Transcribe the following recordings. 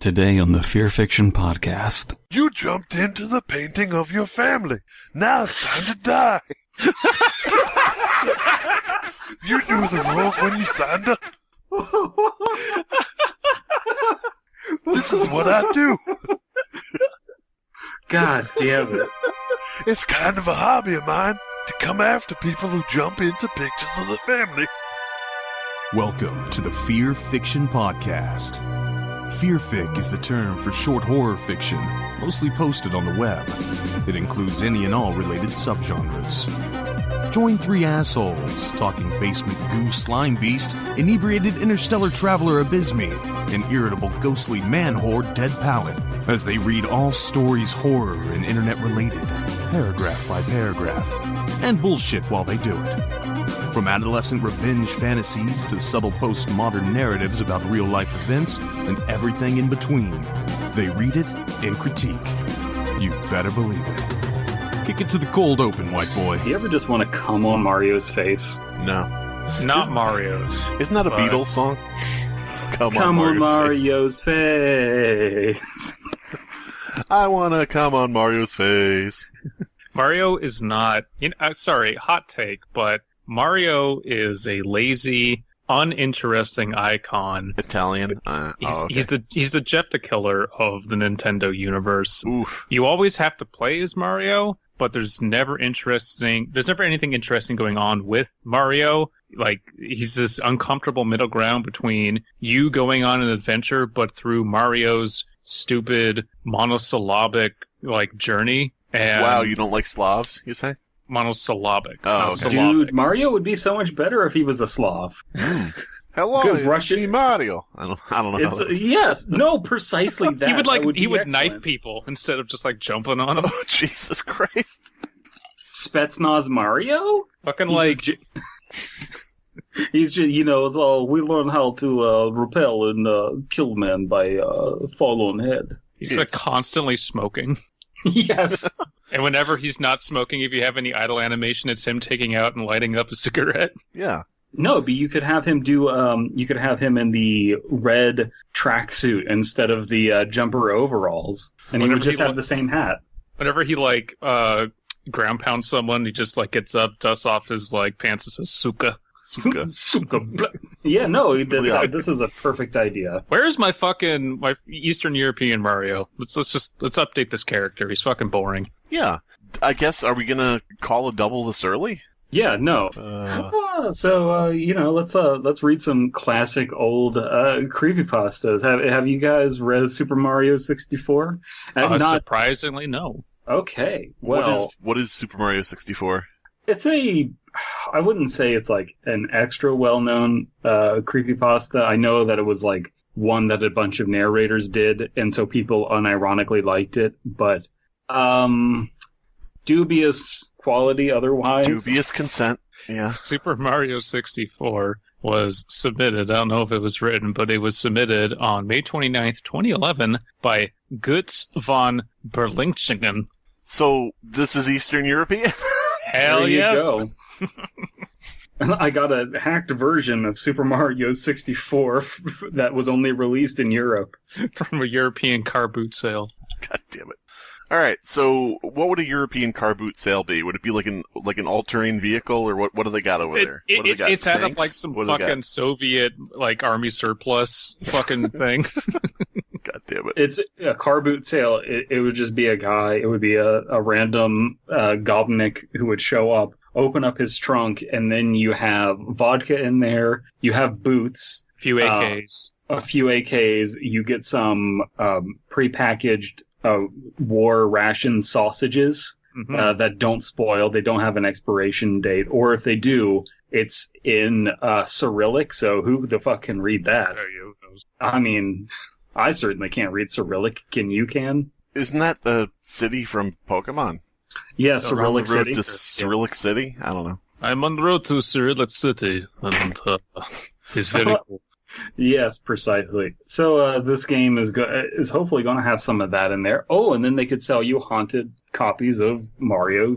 Today on the Fearfic Podcast. You jumped into the painting of your family. Now it's time to die. You knew the rules when you signed up. This is what I do. God damn it. It's kind of a hobby of mine to come after people who jump into pictures of the family. Welcome to the Fearfic Podcast. Fearfic is the term for short horror fiction, mostly posted on the web. It includes any and all related subgenres. Join three assholes talking basement goo Slimebeast, inebriated interstellar traveler Abysmii, and irritable ghostly man horde Dead Palette, as they read all stories horror and internet related, paragraph by paragraph, and bullshit while they do it. From adolescent revenge fantasies to subtle postmodern narratives about real-life events and everything in between, they read it and critique. You better believe it. Kick it to the cold open, white boy. Do you ever just want to come on Mario's face? No. Not Mario's. Isn't that a Beatles song? Come on Mario's face. I want to come on Mario's face. Mario is not... sorry, hot take, but Mario is a lazy, uninteresting icon. Italian? He's the Jeff the Killer of the Nintendo universe. Oof. You always have to play as Mario, but there's never anything interesting going on with Mario. Like, he's this uncomfortable middle ground between you going on an adventure, but through Mario's stupid monosyllabic, journey. And wow, you don't like Slavs, you say? Monosyllabic. Oh, okay. Dude, Mario would be so much better if he was a Slav. Hello, Good it's me, Mario. I don't know. Yes, no, precisely that. He would knife people instead of just jumping on them. Oh, Jesus Christ. Spetsnaz Mario? Fucking he's just, it's all, we learn how to repel and kill men by falling head. He's constantly smoking. Yes. And whenever he's not smoking, if you have any idle animation, it's him taking out and lighting up a cigarette. Yeah. No, but you could have him you could have him in the red tracksuit instead of the jumper overalls. And he would just have the same hat. Whenever he, ground pounds someone, he just, gets up, dusts off his, pants and says, Shuka. Shuka. Yeah, no, this is a perfect idea. Where's my Eastern European Mario? Let's update this character. He's fucking boring. Yeah. I guess, are we gonna call a double this early? Yeah, no. Let's read some classic old creepypastas. Have you guys read Super Mario 64? Surprisingly, no. Okay. Well, what is Super Mario 64? It's I wouldn't say it's an extra well-known creepypasta. I know that it was one that a bunch of narrators did, and so people unironically liked it, but dubious quality otherwise. Dubious consent, yeah. Super Mario 64 was submitted, I don't know if it was written, but it was submitted on May 29th, 2011 by Guts von Berlichingen. So, this is Eastern European? Hell yes! Go. I got a hacked version of Super Mario 64 that was only released in Europe. From a European car boot sale. God damn it. Alright, so what would a European car boot sale be? Would it be like an all-terrain vehicle, or what do they got over there? What do they got? It's out of some fucking Soviet army surplus fucking thing. God damn it. It's a car boot sale. It would just be a guy. It would be a random gopnik who would show up, open up his trunk, and then you have vodka in there. You have boots. A few AKs. You get some prepackaged war ration sausages that don't spoil. They don't have an expiration date. Or if they do, it's in Cyrillic, so who the fuck can read that? I mean, I certainly can't read Cyrillic. Can? Isn't that a city from Pokemon? Yeah, Cyrillic City. To Cyrillic City? I don't know. I'm on the road to Cyrillic City, and it's very cool. Yes, precisely. So this game is hopefully going to have some of that in there. Oh, and then they could sell you haunted copies of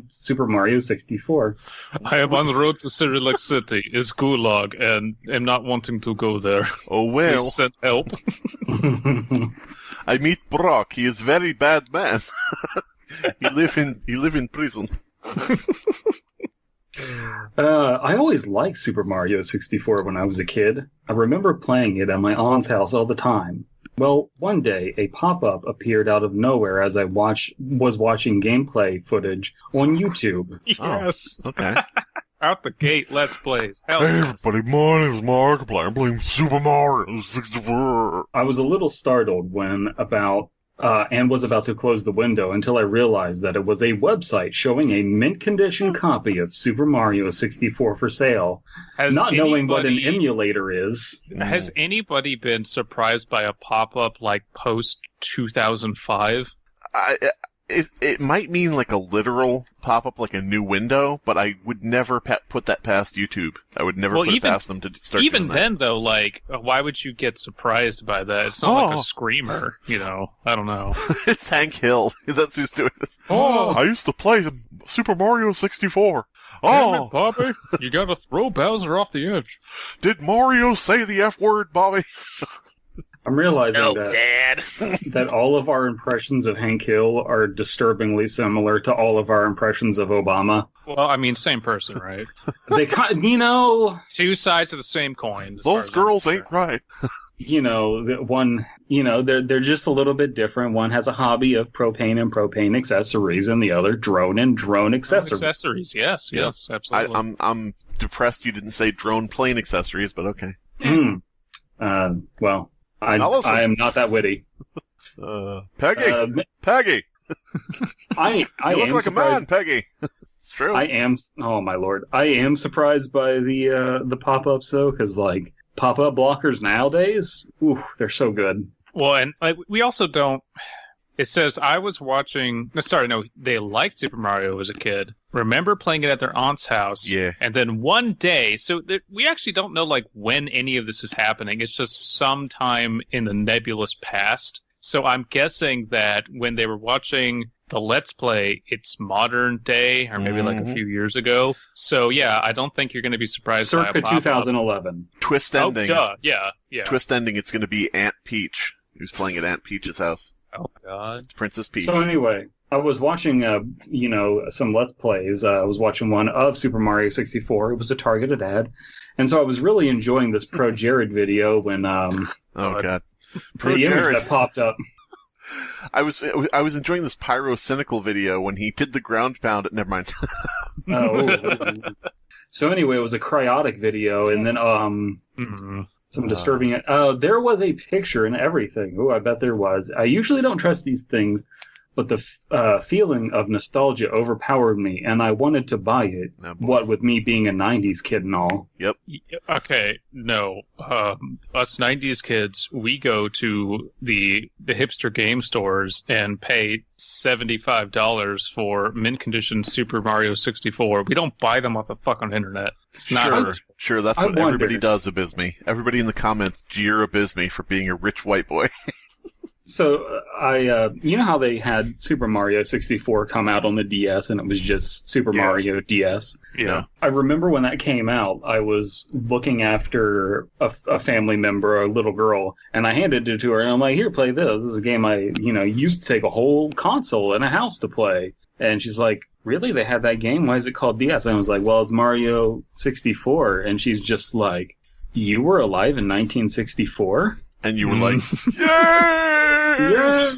Super Mario 64. I am on the road to Cyrillic City, is Gulag, and am not wanting to go there. Oh well. Please send help. I meet Brock. He is very bad man. You live in prison. I always liked Super Mario 64 when I was a kid. I remember playing it at my aunt's house all the time. Well, one day, a pop-up appeared out of nowhere as I was watching gameplay footage on YouTube. Yes. Oh, okay. Out the gate, Let's Plays. Hell Hey yes. everybody, my name is Markiplier. I'm playing Super Mario 64. I was a little startled when and was about to close the window until I realized that it was a website showing a mint condition copy of Super Mario 64 for sale. Not knowing what an emulator is. Has anybody been surprised by a pop-up like post 2005? It might mean like a literal pop-up, like a new window, but I would never put that past YouTube. I would never put it past them to start doing that. Even then, though, like, why would you get surprised by that? It's not like a screamer, you know? I don't know. It's Hank Hill. That's who's doing this. Oh, I used to play Super Mario 64. Damn it, Bobby. You gotta throw Bowser off the edge. Did Mario say the F word, Bobby? I'm realizing Dad. that all of our impressions of Hank Hill are disturbingly similar to all of our impressions of Obama. Well, I mean, same person, right? They Two sides of the same coin. Those girls ain't right. they're just a little bit different. One has a hobby of propane and propane accessories, and the other drone and drone accessories. Accessories, yes, absolutely. I'm depressed you didn't say drone plane accessories, but okay. Well, I am not that witty. Peggy! Peggy! I you look am like surprised. a man, Peggy. It's true. Oh my lord. I am surprised by the pop-ups though, because like pop-up blockers nowadays, they're so good. Well, and we also don't. It says, I was watching... they liked Super Mario as a kid. Remember playing it at their aunt's house. Yeah. And then one day... So we actually don't know, like, when any of this is happening. It's just sometime in the nebulous past. So I'm guessing that when they were watching the Let's Play, it's modern day, or maybe like a few years ago. So, yeah, I don't think you're going to be surprised by a Circa 2011. Twist ending. Oh, duh. Yeah. Twist ending, it's going to be Aunt Peach, who's playing at Aunt Peach's house. Oh, my God. Princess Peach. So anyway, I was watching, some Let's Plays. I was watching one of Super Mario 64. It was a targeted ad. And so I was really enjoying this Pro Jared video when, oh, God. Pro the Jared. Image that popped up. I was enjoying this pyro-cynical video when he did the ground pound. Never mind. So anyway, it was a cryotic video, and then, some disturbing. There was a picture and everything. Oh, I bet there was. I usually don't trust these things, but the feeling of nostalgia overpowered me, and I wanted to buy it. Oh, what with me being a '90s kid and all. Yep. Okay, no. Us '90s kids, we go to the hipster game stores and pay $75 for mint condition Super Mario 64. We don't buy them off the fucking internet. It's not Sure, that's what everybody does, Abysmii. Everybody in the comments jeer Abysmii for being a rich white boy. So, you know how they had Super Mario 64 come out on the DS and it was just Super Mario DS? Yeah. I remember when that came out, I was looking after a family member, a little girl, and I handed it to her and I'm like, here, play this. This is a game I, used to take a whole console in a house to play. And she's like, really? They have that game? Why is it called DS? And I was like, well, it's Mario 64. And she's just like, you were alive in 1964? And you were like, yes!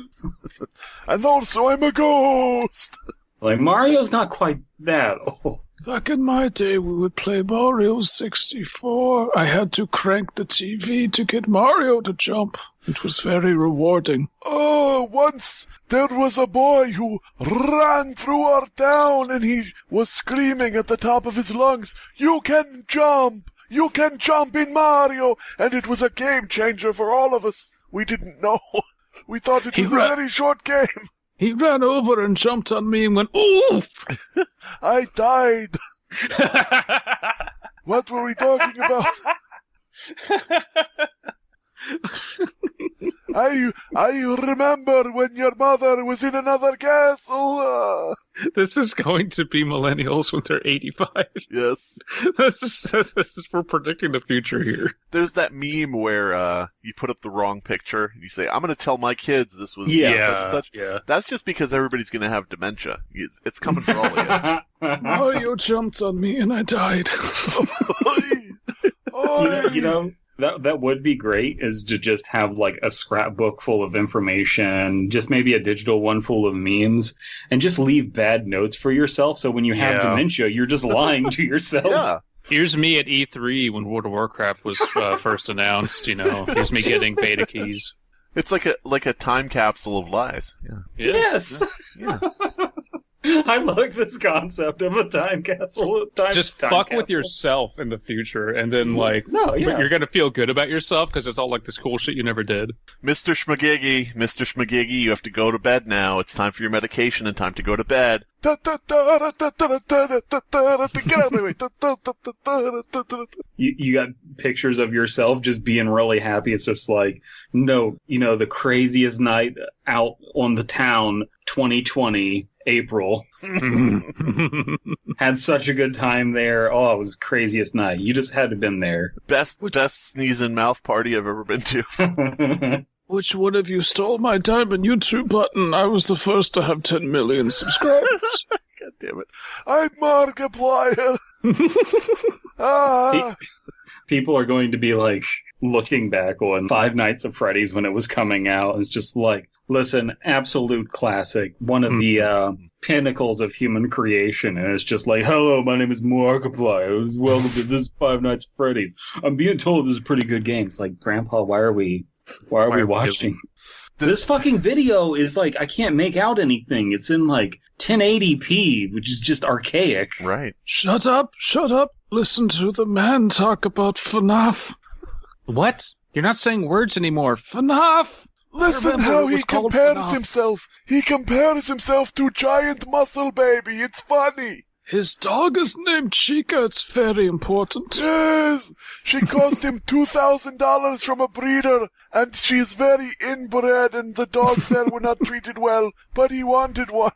And also I'm a ghost! Like, Mario's not quite that old. Back in my day, we would play Mario 64. I had to crank the TV to get Mario to jump. It was very rewarding. Oh, once there was a boy who ran through our town and he was screaming at the top of his lungs, "You can jump! You can jump in Mario!" And it was a game changer for all of us. We didn't know. We thought it was a very short game. He ran over and jumped on me and went, oof! I died. What were we talking about? I remember when your mother was in another castle. This is going to be millennials when they're 85. Yes. This is we're predicting the future here. There's that meme where you put up the wrong picture and you say, I'm going to tell my kids this was such and such. Yeah. That's just because everybody's going to have dementia. It's coming for all of you. Mario jumped on me and I died. You know, that would be great, is to just have like a scrapbook full of information, just maybe a digital one full of memes, and just leave bad notes for yourself. So when you have dementia, you're just lying to yourself. Yeah. Here's me at E3 when World of Warcraft was first announced. You know, here's me getting beta keys. It's like a time capsule of lies. Yeah. Yes. Yeah. I like this concept of a time capsule. Just fuck with yourself in the future, and then but you're gonna feel good about yourself because it's all like this cool shit you never did. Mr. Schmagiggy, you have to go to bed now. It's time for your medication and time to go to bed. Get out of my way. You got pictures of yourself just being really happy. It's just like, no, the craziest night out on the town, 2020, April. Had such a good time there. Oh, it was the craziest night. You just had to have been there. Best sneeze and mouth party I've ever been to. Which one of you stole my diamond YouTube button? I was the first to have 10 million subscribers. God damn it. I'm Markiplier. People are going to be like looking back on Five Nights at Freddy's when it was coming out. It's just like, listen, absolute classic. One of the pinnacles of human creation. And it's just like, hello, my name is Markiplier. Welcome to this Five Nights at Freddy's. I'm being told this is a pretty good game. It's like, Grandpa, why are we watching? This fucking video is like, I can't make out anything. It's in like 1080p, which is just archaic. Right. Shut up. Listen to the man talk about FNAF. What? You're not saying words anymore. FNAF! Listen how he compares himself. He compares himself to Giant Muscle Baby. It's funny. His dog is named Chica. It's very important. Yes. She cost him $2,000 from a breeder, and she's very inbred, and the dogs there were not treated well, but he wanted one.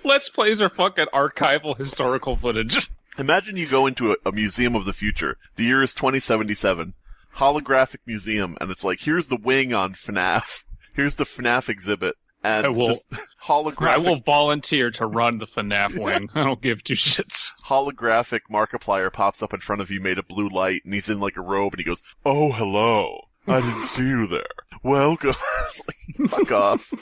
Let's Plays are fucking archival historical footage. Imagine you go into a museum of the future. The year is 2077. Holographic museum, and it's like, here's the wing on FNAF. Here's the FNAF exhibit. And this holographic... I will volunteer to run the FNAF wing. I don't give two shits. Holographic Markiplier pops up in front of you made of blue light, and he's in like a robe, and he goes, oh, hello. I didn't see you there. Welcome. Like, fuck off.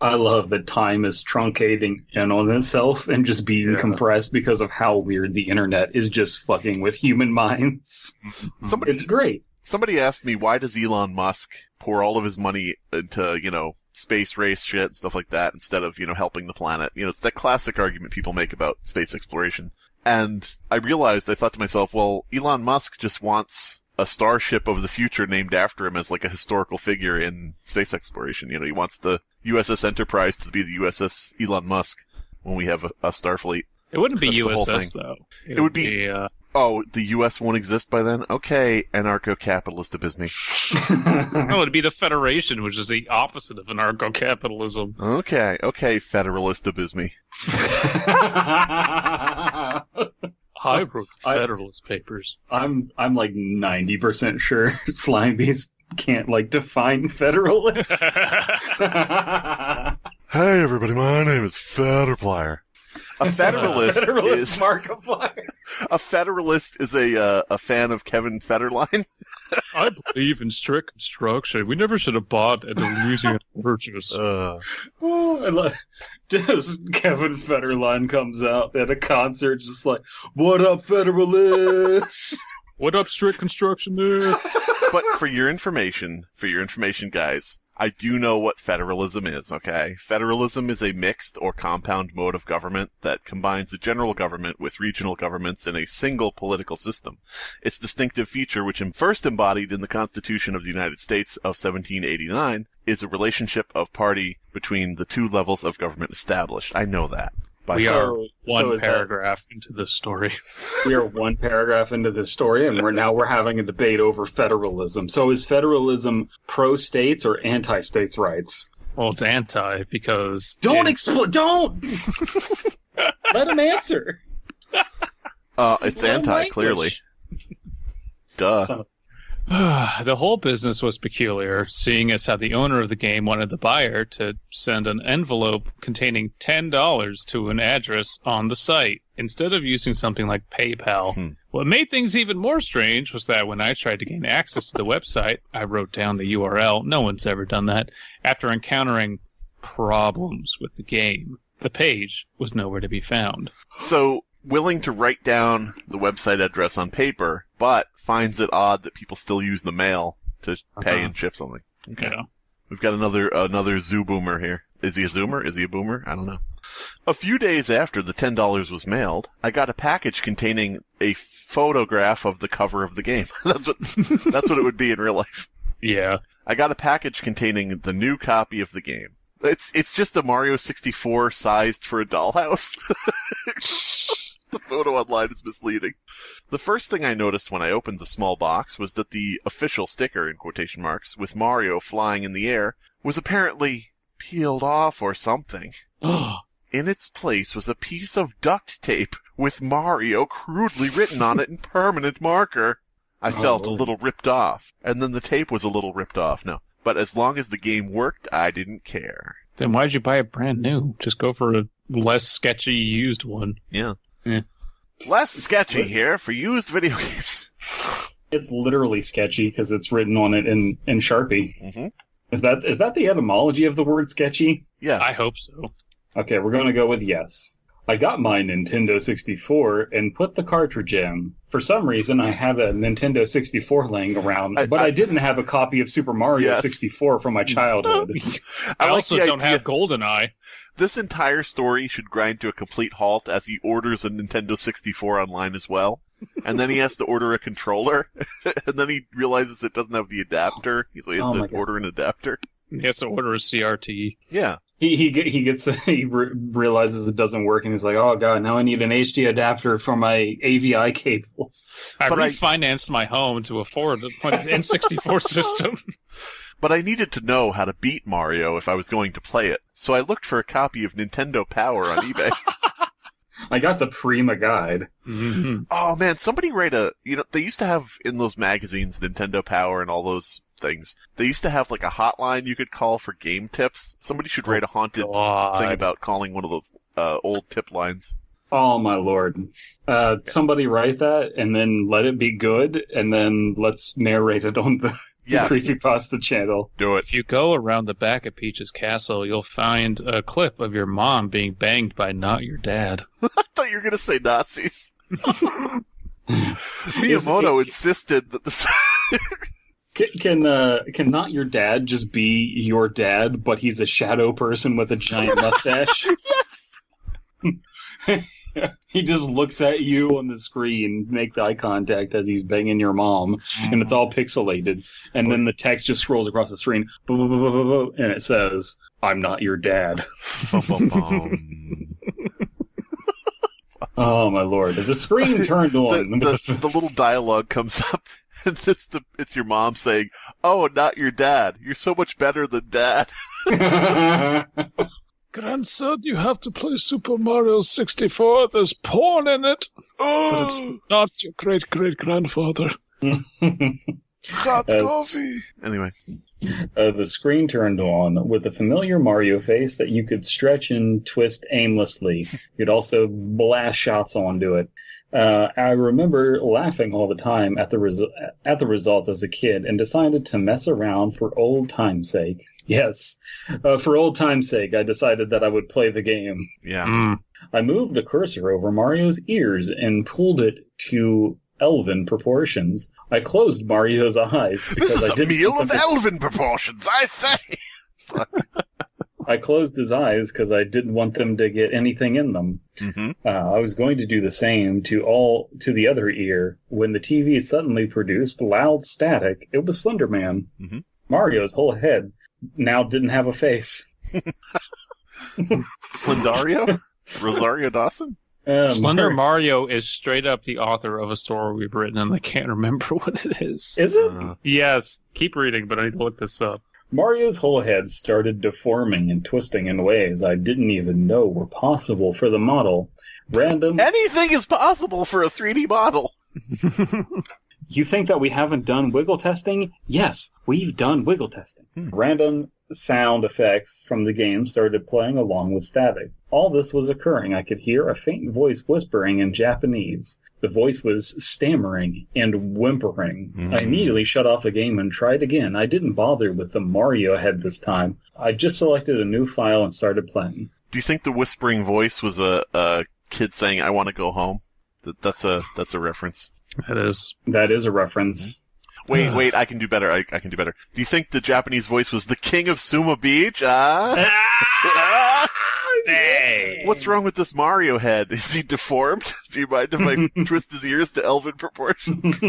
I love that time is truncating in on itself and just being compressed because of how weird the internet is just fucking with human minds. It's great. Somebody asked me, why does Elon Musk pour all of his money into, space race shit and stuff like that instead of, helping the planet? It's that classic argument people make about space exploration. And I thought to myself, well, Elon Musk just wants a starship of the future named after him as like a historical figure in space exploration. He wants the USS Enterprise to be the USS Elon Musk when we have a Starfleet. It wouldn't be USS, though. It would be... Oh, the U.S. won't exist by then? Okay, anarcho-capitalist Abysmii. No, it'd be the Federation, which is the opposite of anarcho-capitalism. Okay, Federalist Abysmii. I wrote the Federalist Papers. I'm like 90% sure Slimebeast can't define Federalist. Hey everybody, my name is Federplier. A Federalist is Markiplier. A Federalist is a fan of Kevin Federline. I believe in strict construction. We never should have bought at the Louisiana Purchase. Just Kevin Federline comes out at a concert, just like, "What up, Federalists? What up, strict constructionists?" But for your information, guys, I do know what federalism is, okay? Federalism is a mixed or compound mode of government that combines the general government with regional governments in a single political system. Its distinctive feature, which first embodied in the Constitution of the United States of 1789, is a relationship of party between the two levels of government established. I know that. We are one paragraph into this story. We are one paragraph into this story, and we're having a debate over federalism. So is federalism pro-states or anti-states' rights? Well, it's anti, because... Don't! Let him answer. It's anti, clearly. Duh. So, the whole business was peculiar, seeing as how the owner of the game wanted the buyer to send an envelope containing $10 to an address on the site, instead of using something like PayPal. What made things even more strange was that when I tried to gain access to the website, I wrote down the URL. No one's ever done that. After encountering problems with the game, the page was nowhere to be found. So, willing to write down the website address on paper, but finds it odd that people still use the mail to pay and ship something. Okay. Yeah. We've got another zoo boomer here. Is he a zoomer? Is he a boomer? I don't know. A few days after the $10 was mailed, I got a package containing a photograph of the cover of the game. That's what it would be in real life. Yeah. I got a package containing the new copy of the game. It's just a Mario 64 sized for a dollhouse. The photo online is misleading. The first thing I noticed when I opened the small box was that the official sticker, in quotation marks, with Mario flying in the air, was apparently peeled off or something. In its place was a piece of duct tape with Mario crudely written on it in permanent marker. I felt a little ripped off, and then the tape was a little ripped off. No, but as long as the game worked, I didn't care. Then why'd you buy it brand new? Just go for a less sketchy used one. Yeah. Yeah. Less sketchy here for used video games. it's literally sketchy because it's written on it in Sharpie. Mm-hmm. Is that the etymology of the word sketchy? Yes. I hope so. Okay, we're going to go with yes. I got my Nintendo 64 and put the cartridge in. For some reason, I have a Nintendo 64 laying around, but I didn't have a copy of Super Mario 64 from my childhood. I also don't have GoldenEye. This entire story should grind to a complete halt as he orders a Nintendo 64 online as well. And then he has to order a controller. And then he realizes it doesn't have the adapter. So he has to order an adapter. He has to order a CRT. Yeah. He realizes it doesn't work, and he's like, "Oh god, now I need an HD adapter for my AVI cables." I refinanced my home to afford an N64 system. But I needed to know how to beat Mario if I was going to play it, so I looked for a copy of Nintendo Power on eBay. I got the Prima guide. Mm-hmm. Oh man, somebody write they used to have in those magazines, Nintendo Power and all those things, they used to have like a hotline you could call for game tips. Somebody should write a haunted thing about calling one of those old tip lines. Oh my lord. Somebody write that and then let it be good and then let's narrate it on the Creepypasta channel. Do it. If you go around the back of Peach's castle, you'll find a clip of your mom being banged by not your dad. I thought you were going to say Nazis. Miyamoto insisted that the... Can not your dad just be your dad, but he's a shadow person with a giant mustache? Yes! He just looks at you on the screen, makes eye contact as he's banging your mom, and it's all pixelated. And then the text just scrolls across the screen, and it says, "I'm not your dad." Oh my lord! The screen turned on. The little dialogue comes up, and it's your mom saying, "Oh, not your dad. You're so much better than Dad." Grandson, you have to play Super Mario 64. There's porn in it. But it's not your great-great-grandfather. Hot coffee. Anyway. The screen turned on with a familiar Mario face that you could stretch and twist aimlessly. You'd also blast shots onto it. I remember laughing all the time at the results as a kid and decided to mess around for old time's sake. Yes, for old time's sake, I decided that I would play the game. Yeah. I moved the cursor over Mario's ears and pulled it to elven proportions. I closed Mario's eyes. This is a meal of elven proportions, I say! I closed his eyes because I didn't want them to get anything in them. Mm-hmm. I was going to do the same to the other ear when the TV suddenly produced loud static. It was Slender Man. Mm-hmm. Mario's whole head now didn't have a face. Slendario? Rosario Dawson? Slender Mario is straight up the author of a story we've written, and I can't remember what it is. Is it? Yes. Keep reading, but I need to look this up. Mario's whole head started deforming and twisting in ways I didn't even know were possible for the model. Anything is possible for a 3D model. You think that we haven't done wiggle testing? Yes, we've done wiggle testing. Random sound effects from the game started playing along with static. All this was occurring. I could hear a faint voice whispering in Japanese. The voice was stammering and whimpering. I immediately shut off the game and tried again. I didn't bother with the Mario head this time. I just selected a new file and started playing. Do you think the whispering voice was a kid saying, "I want to go home"? That's a reference. That is a reference. Wait, I can do better. I can do better. Do you think the Japanese voice was the king of Suma Beach? Hey. What's wrong with this Mario head? Is he deformed? Do you mind if I twist his ears to elven proportions?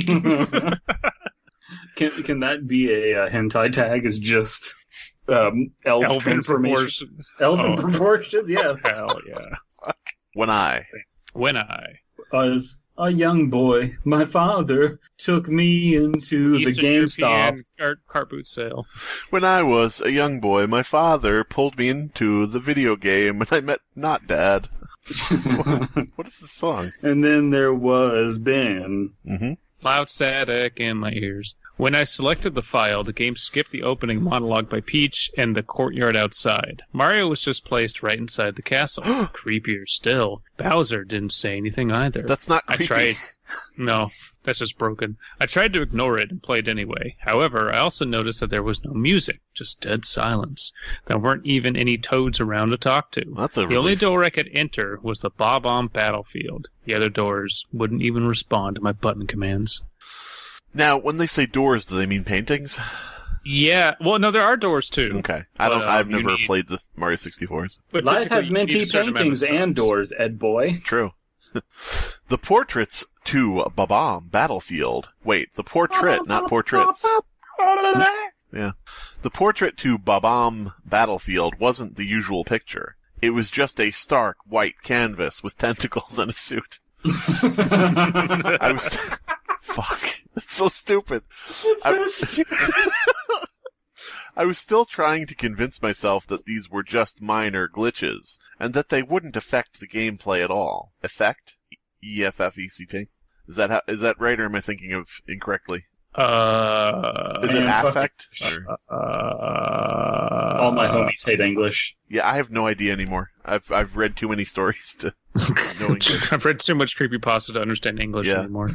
Can that be a hentai tag? Is just elven proportions. Elven proportions, yeah. Hell yeah. Fuck. When I was a young boy, my father took me into the GameStop car boot sale. When I was a young boy, my father pulled me into the video game, and I met not Dad. What is this song? And then there was Ben. Loud static in my ears. When I selected the file, the game skipped the opening monologue by Peach and the courtyard outside. Mario was just placed right inside the castle. Creepier still. Bowser didn't say anything either. That's not creepy. No, that's just broken. I tried to ignore it and played anyway. However, I also noticed that there was no music, just dead silence. There weren't even any toads around to talk to. The only door I could enter was the Bob-omb battlefield. The other doors wouldn't even respond to my button commands. Now, when they say doors, do they mean paintings? Yeah. Well, no, there are doors too. Okay. I've never played the Mario 64s. But life has minty paintings and doors, Ed boy. True. The portraits to Bob-omb Battlefield. Wait, the portrait, not portraits. Yeah. The portrait to Bob-omb Battlefield wasn't the usual picture. It was just a stark white canvas with tentacles and a suit. Fuck. That's so stupid. I was still trying to convince myself that these were just minor glitches, and that they wouldn't affect the gameplay at all. Effect? E-F-F-E-C-T? Is that right, or am I thinking of incorrectly? Is it affect? All my homies hate English. Yeah, I have no idea anymore. I've read too many stories to know English. I've read too much Creepypasta to understand English anymore.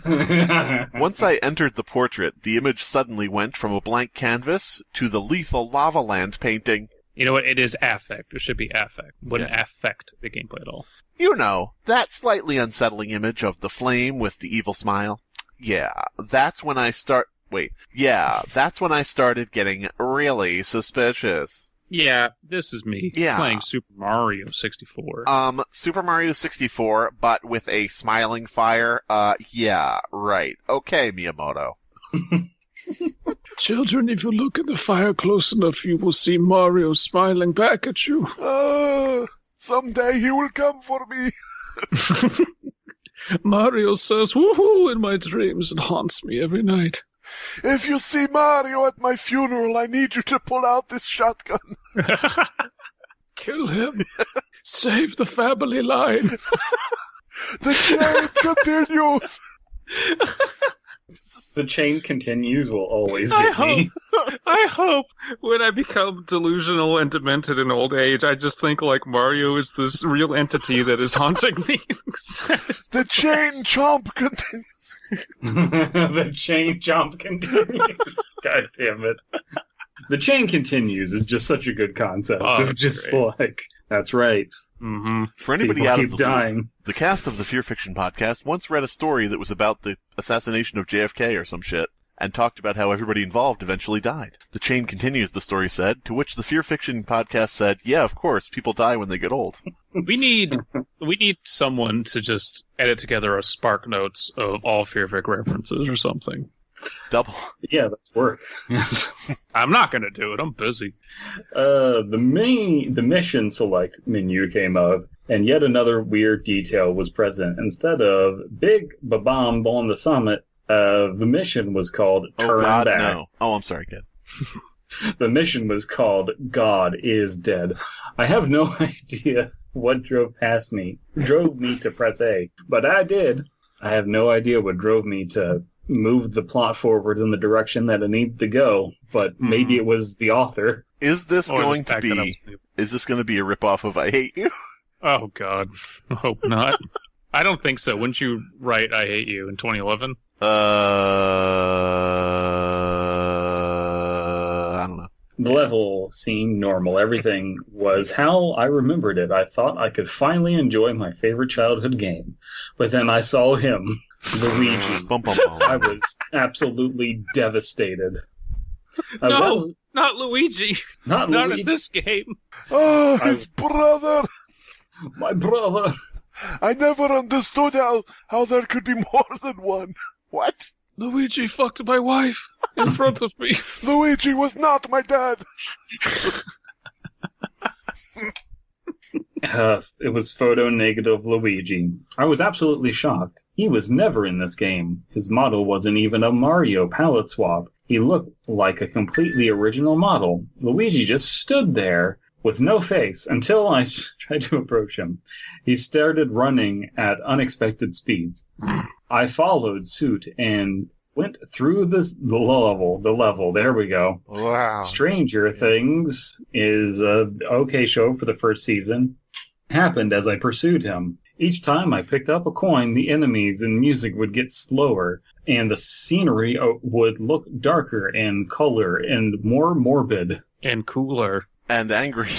Once I entered the portrait, the image suddenly went from a blank canvas to the lethal lava land painting. You know what? It is affect. It should be affect. Wouldn't affect the gameplay at all. You know, that slightly unsettling image of the flame with the evil smile. That's when I started getting really suspicious. Yeah, this is me. Playing Super Mario 64. Super Mario 64, but with a smiling fire. Yeah, right. Okay, Miyamoto. Children, if you look at the fire close enough, you will see Mario smiling back at you. Someday he will come for me. Mario says, woohoo, in my dreams. It haunts me every night. If you see Mario at my funeral, I need you to pull out this shotgun. Kill him. Save the family line. The chain continues. The chain continues will always get me. I hope when I become delusional and demented in old age, I just think like Mario is this real entity that is haunting me. The chain chomp continues. The chain chomp continues. God damn it. The chain continues is just such a good concept. Just great. Like, that's right. Mm-hmm. For anybody People out keep of the dying. loop, the cast of the Fear Fiction podcast once read a story that was about the assassination of JFK or some shit, and talked about how everybody involved eventually died. The chain continues, the story said, to which the Fear Fiction podcast said, yeah, of course, people die when they get old. We need someone to just edit together a Spark Notes of all Fearfic references or something. Double. Yeah, that's work. I'm not going to do it. I'm busy. The mission select menu came up. And yet another weird detail was present. Instead of Big Babam on the summit, the mission was called Turn Back. No. Oh, I'm sorry, kid. The mission was called God is Dead. I have no idea what drove me to press A, but I did. I have no idea what drove me to move the plot forward in the direction that it needed to go, but maybe it was the author. Is this going to be a ripoff of I Hate You? Oh, God. I hope not. I don't think so. Wouldn't you write I Hate You in 2011? I don't know. The level seemed normal. Everything was how I remembered it. I thought I could finally enjoy my favorite childhood game. But then I saw him, Luigi. Bum, bum, bum. I was absolutely devastated. No, not Luigi. Not in this game. Oh, his brother! My brother! I never understood how there could be more than one. What? Luigi fucked my wife in front of me. Luigi was not my dad. It was photo negative Luigi. I was absolutely shocked. He was never in this game. His model wasn't even a Mario palette swap. He looked like a completely original model. Luigi just stood there with no face until I tried to approach him. He started running at unexpected speeds. I followed suit and went through the level. There we go. Wow. Stranger Things is a okay show for the first season. Happened as I pursued him. Each time I picked up a coin, the enemies and music would get slower, and the scenery would look darker and color and more morbid. And cooler. And angry.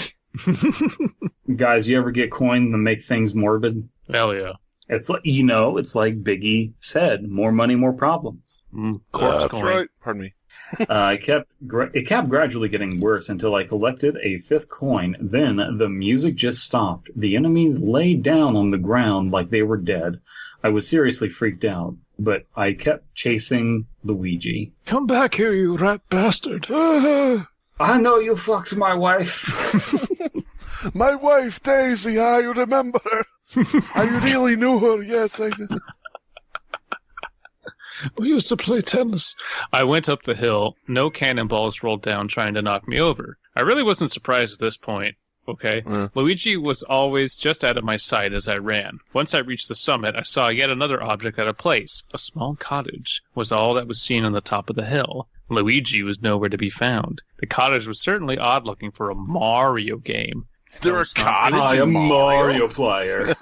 Guys, you ever get coin to make things morbid? Hell yeah. It's like, it's like Biggie said, more money, more problems. Corpse That's coin. right. Pardon me. It kept gradually getting worse until I collected a fifth coin. Then the music just stopped. The enemies lay down on the ground like they were dead. I was seriously freaked out, but I kept chasing Luigi. Come back here, you rat bastard. I know you fucked my wife. My wife, Daisy, I remember her. I really knew her, yes, I did. We used to play tennis. I went up the hill. No cannonballs rolled down trying to knock me over. I really wasn't surprised at this point. Okay. Luigi was always just out of my sight as I ran. Once I reached the summit, I saw yet another object out of place. A small cottage was all that was seen on the top of the hill. Luigi was nowhere to be found. The cottage was certainly odd looking for a Mario game. Is there a cottage I in am Mario? Mario player.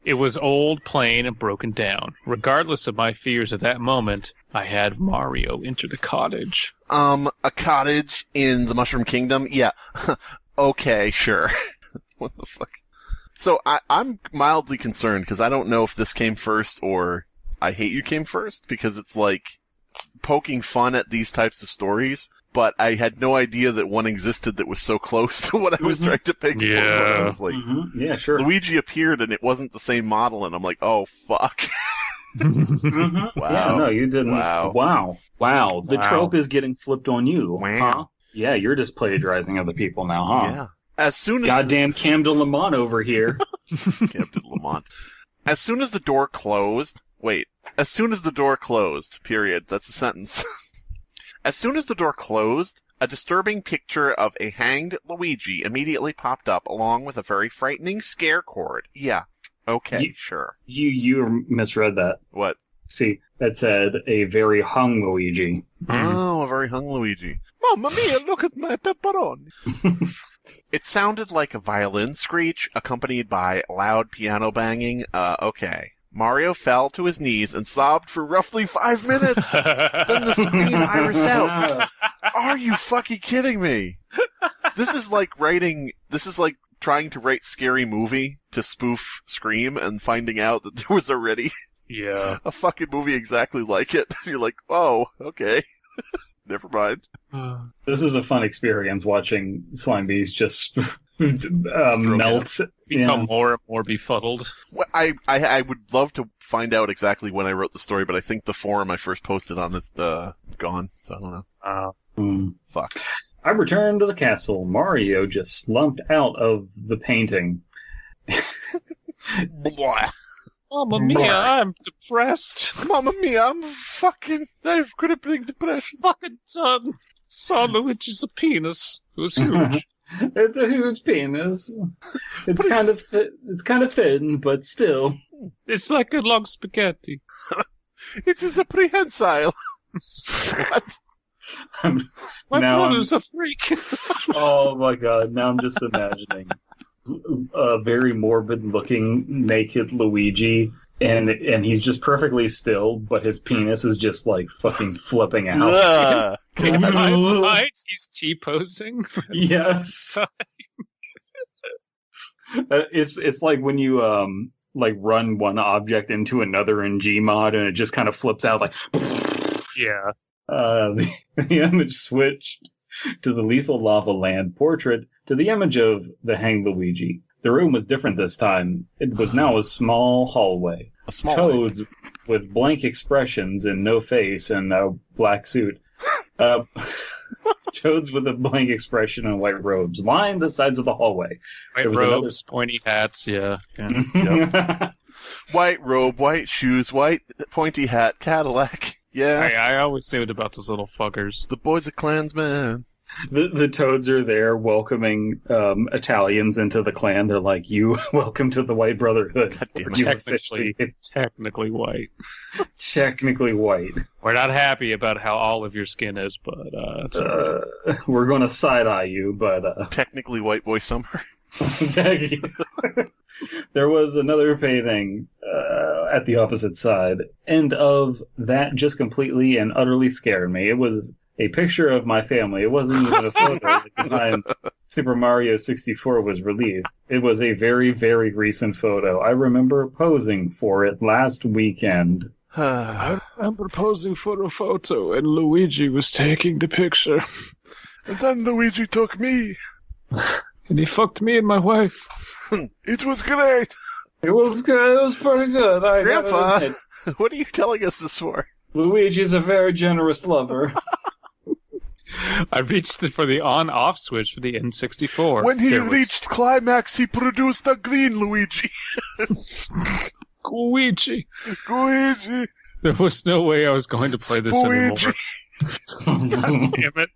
It was old, plain, and broken down. Regardless of my fears at that moment, I had Mario enter the cottage. A cottage in the Mushroom Kingdom? Yeah. Okay, sure. What the fuck? So I'm mildly concerned because I don't know if this came first or I Hate You came first, because it's like poking fun at these types of stories, but I had no idea that one existed that was so close to what I was trying to pick. Yeah. I was like, Yeah, sure. Luigi appeared and it wasn't the same model, and I'm like, oh fuck. Wow. Yeah, no, you didn't. Wow. Wow. The trope is getting flipped on you. Wow. Huh? Yeah, you're just plagiarizing other people now, huh? Yeah. As soon as Goddamn Cam de Lamont over here. Captain Lamont. As soon as the door closed, period. That's a sentence. As soon as the door closed, a disturbing picture of a hanged Luigi immediately popped up along with a very frightening scare cord. Yeah. Okay, sure. You misread that. What? See, that said a very hung Luigi. Oh, a very hung Luigi. Mamma mia, look at my pepperoni. It sounded like a violin screech accompanied by loud piano banging. Okay. Mario fell to his knees and sobbed for roughly 5 minutes. Then the screen irised out. Are you fucking kidding me? This is like trying to write Scary Movie to spoof Scream and finding out that there was already a fucking movie exactly like it. You're like, oh, okay. Never mind. This is a fun experience watching Slimebeast just melt. Become more and more befuddled. Well, I would love to find out exactly when I wrote the story, but I think the forum I first posted on is gone, so I don't know. Fuck. I returned to the castle. Mario just slumped out of the painting. Mamma mia, I'm depressed. Mamma mia, I have crippling depression. Fucking saw Luigi's a penis. It was huge. It's a huge penis. It's kind of thin, but still. It's like a long spaghetti. It is a prehensile. What? My brother's a freak. Oh my god, now I'm just imagining a very morbid-looking naked Luigi, and he's just perfectly still, but his penis is just, like, fucking flipping out. Right? He's T-posing. Yes. It's like when you, like, run one object into another in Gmod, and it just kind of flips out, like... Yeah. The image switched to the Lethal Lava Land portrait to the image of the Hanged Luigi. The room was different this time. It was now a small hallway. Toads with blank expressions and no face and a black suit. Toads with a blank expression and white robes lined the sides of the hallway. White robes, pointy hats, yeah. Yep. White robe, white shoes, white pointy hat, Cadillac. Yeah. I always say it about those little fuckers. The boys are Klansmen. The Toads are there welcoming Italians into the clan. They're like, you welcome to the White Brotherhood. Technically white. Technically white. We're not happy about how all of your skin is, but it's we're going to side-eye you, but... Technically white boy summer. There was another painting at the opposite side, and of that just completely and utterly scared me. It was a picture of my family. It wasn't even a photo at the time Super Mario 64 was released. It was a very, very recent photo. I remember posing for it last weekend. I remember posing for a photo, and Luigi was taking the picture. And then Luigi took me. And he fucked me and my wife. It was great. It was good. It was pretty good. Grandpa, what are you telling us this for? Luigi's a very generous lover. I reached for the on-off switch for the N64. When he reached climax, he produced a green Luigi. Luigi. There was no way I was going to play this anymore. God damn it.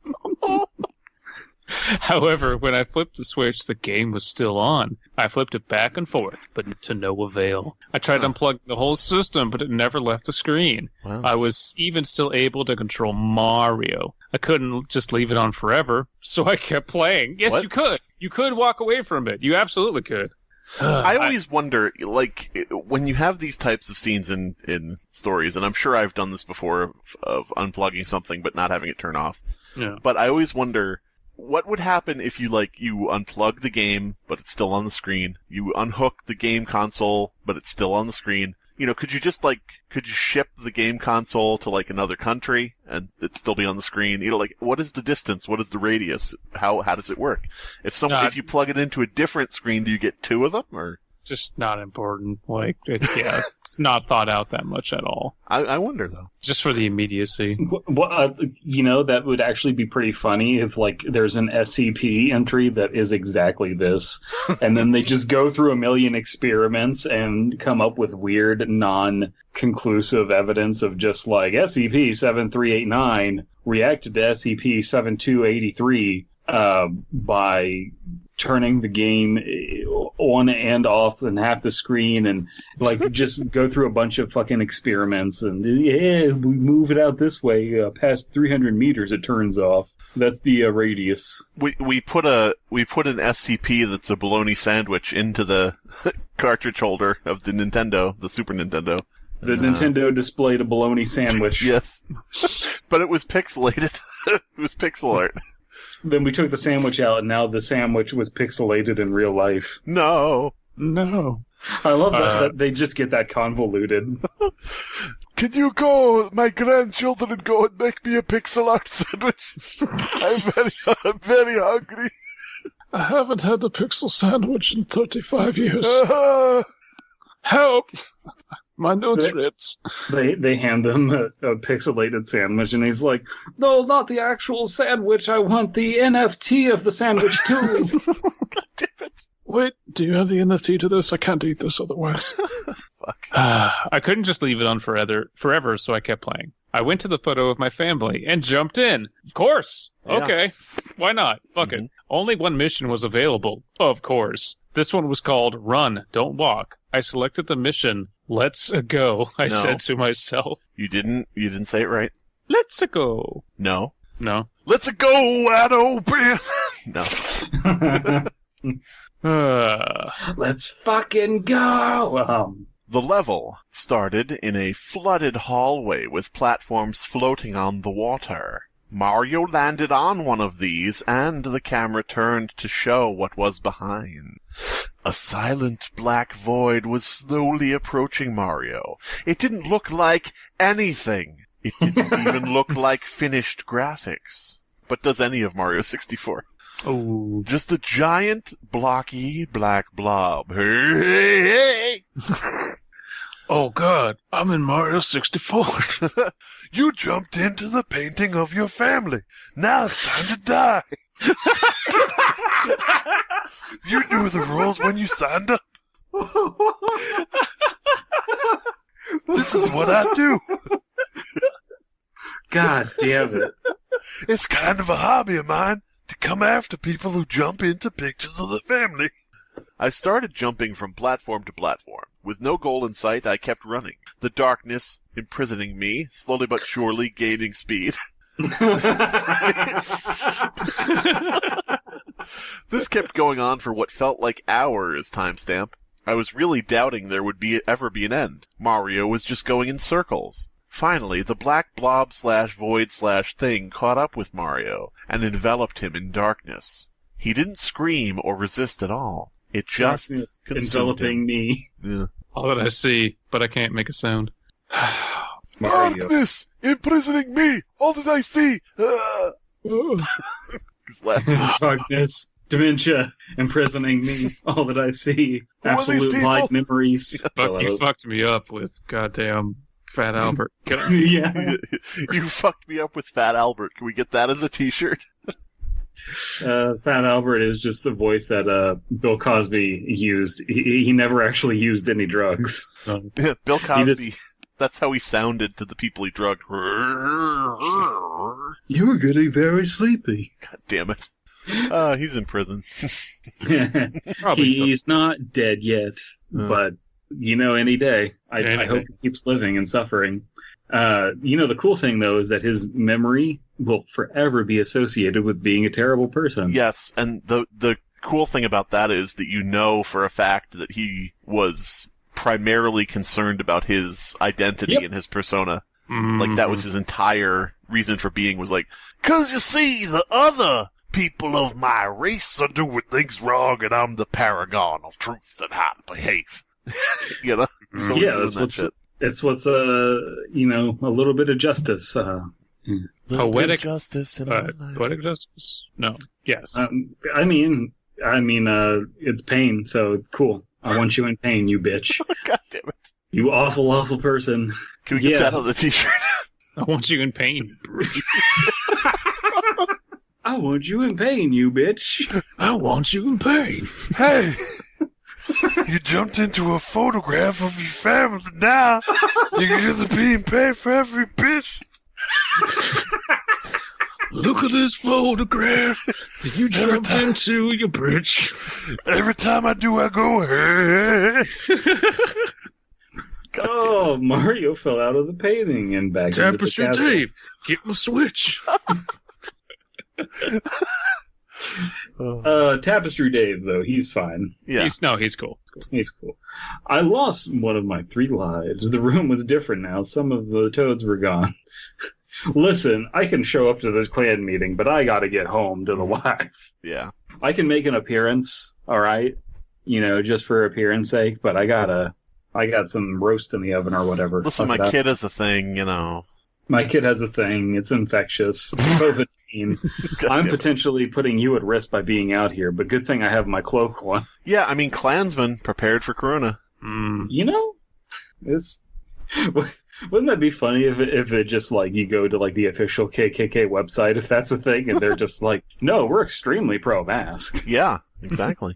However, when I flipped the switch, the game was still on. I flipped it back and forth, but to no avail. I tried unplugging the whole system, but it never left the screen. Wow. I was even still able to control Mario. I couldn't just leave it on forever, so I kept playing. Yes, What? you could. You could walk away from it. You absolutely could. I always wonder, like, when you have these types of scenes in stories, and I'm sure I've done this before of unplugging something but not having it turn off. Yeah. But I always wonder, what would happen if you unplug the game, but it's still on the screen? You unhook the game console, but it's still on the screen. You know, could you ship the game console to, another country, and it'd still be on the screen? You know, what is the distance? What is the radius? How does it work? If you plug it into a different screen, do you get two of them, or? Just not important. It's not thought out that much at all. I wonder, though. Just for the immediacy. That would actually be pretty funny if, there's an SCP entry that is exactly this, and then they just go through a million experiments and come up with weird, non-conclusive evidence of just, SCP-7389 reacted to SCP-7283 by turning the game on and off and half the screen and just go through a bunch of fucking experiments and we move it out this way past 300 meters it turns off. That's the radius. We put an SCP that's a bologna sandwich into the cartridge holder of the Super Nintendo. The Nintendo displayed a bologna sandwich. Yes. But it was pixelated. It was pixel art. Then we took the sandwich out, and now the sandwich was pixelated in real life. No. I love that they just get that convoluted. Can you go, my grandchildren, go and make me a pixel art sandwich? I'm very hungry. I haven't had a pixel sandwich in 35 years. Help! My nutrients. They hand him a pixelated sandwich, and he's like, "No, not the actual sandwich. I want the NFT of the sandwich too." God damn it! Wait, do you have the NFT to this? I can't eat this otherwise. Fuck. I couldn't just leave it on forever, so I kept playing. I went to the photo of my family and jumped in. Of course. Yeah. Okay. Why not? Fuck it. Only one mission was available. Of course. This one was called Run, Don't Walk. I selected the mission. Let's go, I said to myself. You didn't say it right. Let's go. No. Let's go wide open. No. Let's fucking go! The level started in a flooded hallway with platforms floating on the water. Mario landed on one of these, and the camera turned to show what was behind. A silent black void was slowly approaching Mario. It didn't look like anything. It didn't even look like finished graphics. But does any of Mario 64? Oh. Just a giant, blocky, black blob. Hey! Oh, God. I'm in Mario 64. You jumped into the painting of your family. Now it's time to die. You knew the rules when you signed up. This is what I do. God damn it. It's kind of a hobby of mine to come after people who jump into pictures of the family. I started jumping from platform to platform. With no goal in sight, I kept running. The darkness imprisoning me, slowly but surely gaining speed. This kept going on for what felt like hours, timestamp. I was really doubting there would ever be an end. Mario was just going in circles. Finally, the black blob/void/thing caught up with Mario and enveloped him in darkness. He didn't scream or resist at all. It just enveloping me. Yeah. All that I see, but I can't make a sound. Mario. Darkness imprisoning me. All that I see. His last words. Darkness, dementia, imprisoning me. All that I see. Who are these Absolute people? light memories. You fucked me up with goddamn Fat Albert. Yeah. You fucked me up with Fat Albert. Can we get that as a t-shirt? Fat Albert is just the voice that Bill Cosby used. He never actually used any drugs. Yeah, Bill Cosby. That's how he sounded to the people he drugged. You're getting very sleepy. God damn it. He's in prison. He's not dead yet, but any day. I hope he keeps living and suffering. The cool thing though is that his memory will forever be associated with being a terrible person. Yes, and the cool thing about that is that you know for a fact that he was primarily concerned about his identity and his persona. Mm-hmm. Like, that was his entire reason for being, was like, 'cause you see, the other people of my race are doing things wrong, and I'm the paragon of truth and how to behave. It's what's a little bit of justice. Poetic justice in my life. Poetic justice? No. Yes. It's pain, so cool. I want you in pain, you bitch. God damn it. You awful, awful person. Can we get that on the t-shirt? I want you in pain. I want you in pain, you bitch. I want you in pain. Hey! You jumped into a photograph of your family. Now you're gonna be in pain for every bitch. Look at this photograph. You jumped into your bridge. Every time I do, I go, hey. Oh, Mario fell out of the painting and back into the Tapestry castle. Dave, get my Switch. Tapestry Dave, though, he's fine. Yeah. He's cool. He's cool. I lost one of my 3 lives. The room was different now. Some of the toads were gone. Listen, I can show up to this clan meeting, but I gotta get home to the wife. Yeah. I can make an appearance, alright? Just for appearance sake, but I got some roast in the oven or whatever. Listen, my kid has a thing, My kid has a thing. It's infectious. COVID-19. I'm potentially putting you at risk by being out here, but good thing I have my cloak on. Yeah, Klansmen prepared for Corona. It's... Wouldn't that be funny if it just, you go to, the official KKK website, if that's a thing, and they're just no, we're extremely pro-mask. Yeah, exactly.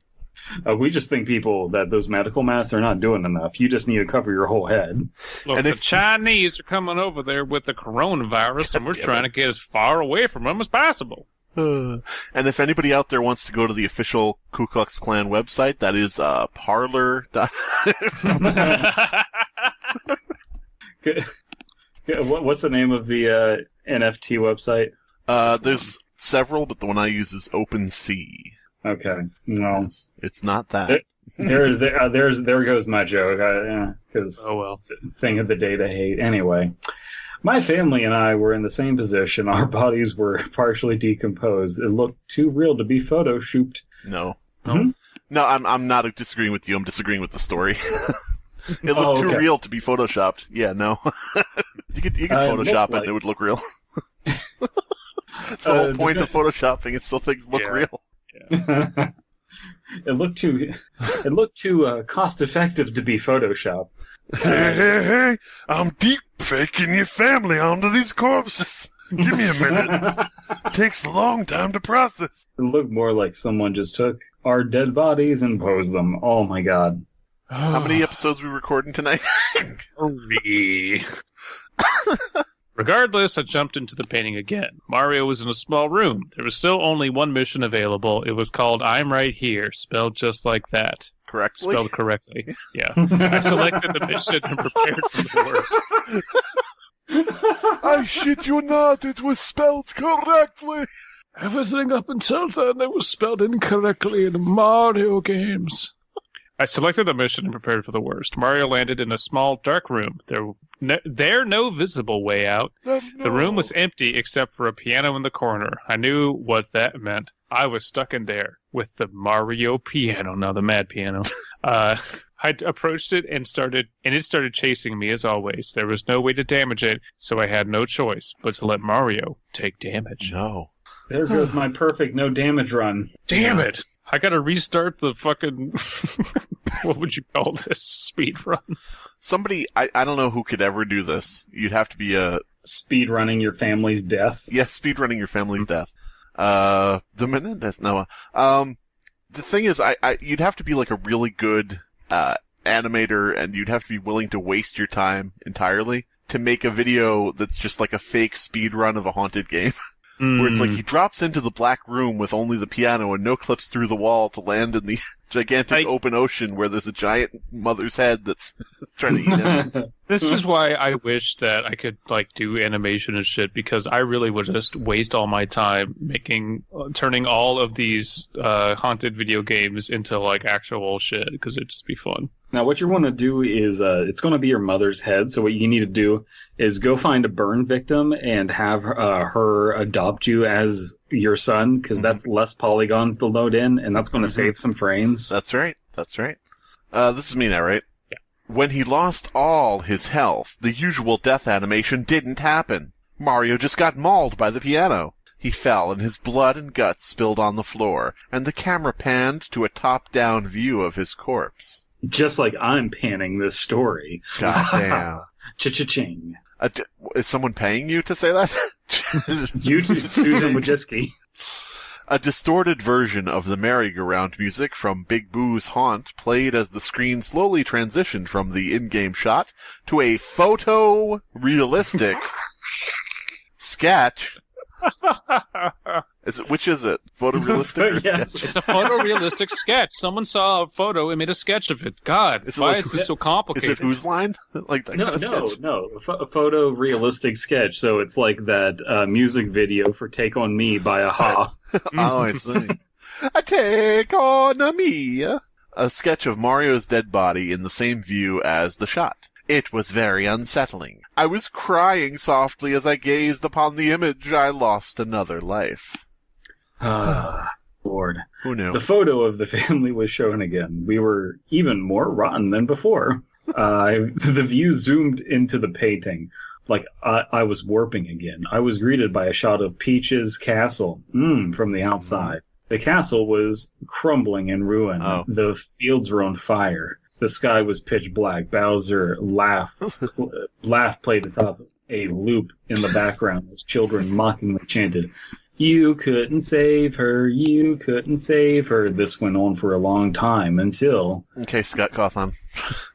We just think that those medical masks are not doing enough. You just need to cover your whole head. Look, And the if- Chinese are coming over there with the coronavirus, and we're trying to get as far away from them as possible. And if anybody out there wants to go to the official Ku Klux Klan website, that is parlor. What's the name of the NFT website? There's several, but the one I use is OpenSea. Okay, no, It's not that. there goes my joke. Because Oh, well. thing of the day to hate. Anyway, my family and I were in the same position. Our bodies were partially decomposed. It looked too real to be photoshooped. No. Mhm. No, I'm not disagreeing with you. I'm disagreeing with the story. It looked Oh, too okay. real to be photoshopped. Yeah, no. you could It Photoshop looked it like- and it would look real. That's the whole point of photoshopping. Is still things look Yeah. real. It looked too cost effective to be photoshopped. Hey, I'm deep faking your family onto these corpses. Give me a minute. Takes a long time to process. It looked more like someone just took our dead bodies and posed them. Oh my god. How many episodes we recording tonight? 3. Regardless, I jumped into the painting again. Mario was in a small room. There was still only one mission available. It was called I'm Right Here, spelled just like that. Correctly? Spelled correctly. Yeah. I selected the mission and prepared for the worst. I shit you not, it was spelled correctly. Everything up until then, it was spelled incorrectly in Mario games. I selected the mission and prepared for the worst. Mario landed in a small, dark room. There no visible way out. The room was empty except for a piano in the corner. I knew what that meant. I was stuck in there with the Mario piano, now the mad piano. I approached it and it started chasing me as always. There was no way to damage it, so I had no choice but to let Mario take damage. No. There goes my perfect no damage run. Damn it! I gotta restart the fucking what would you call this? Speed run. Somebody, I don't know who could ever do this. You'd have to be Speed running your family's death. speedrunning your family's death. The Menendez, no. The thing is, you'd have to be like a really good, animator, and you'd have to be willing to waste your time entirely to make a video that's just like a fake speed run of a haunted game. Where it's like he drops into the black room with only the piano and no clips through the wall to land in the gigantic open ocean where there's a giant mother's head that's trying to eat him. This is why I wish that I could like do animation and shit, because I really would just waste all my time turning all of these haunted video games into like actual shit, because it'd just be fun. Now, what you want to do is, it's going to be your mother's head. So what you need to do is go find a burn victim and have her adopt you as your son, because that's less polygons to load in, and that's going to save some frames. That's right. That's right. This is me now, right? Yeah. When he lost all his health, the usual death animation didn't happen. Mario just got mauled by the piano. He fell and his blood and guts spilled on the floor, and the camera panned to a top-down view of his corpse. Just like I'm panning this story. God damn. Cha-cha-ching. Is someone paying you to say that? YouTube, Susan Wojcicki. A distorted version of the merry-go-round music from Big Boo's Haunt played as the screen slowly transitioned from the in-game shot to a photo-realistic sketch. Which is it? Photorealistic or Yes. sketch? It's a photorealistic sketch. Someone saw a photo and made a sketch of it. God, why is this so Is complicated? it Whose Line? Like that kind of sketch? A photo-realistic sketch. So it's like that music video for Take On Me by Aha. Oh, I see. I take on me. A sketch of Mario's dead body in the same view as the shot. It was very unsettling. I was crying softly as I gazed upon the image. I lost another life. Lord. Who knew? The photo of the family was shown again. We were even more rotten than before. The view zoomed into the painting. Like I was warping again. I was greeted by a shot of Peach's castle from the outside. The castle was crumbling in ruin. Oh. The fields were on fire. The sky was pitch black. Bowser laugh played atop a loop in the background as children mockingly chanted, You couldn't save her, you couldn't save her. This went on for a long time until... Okay, Scott Cawthon.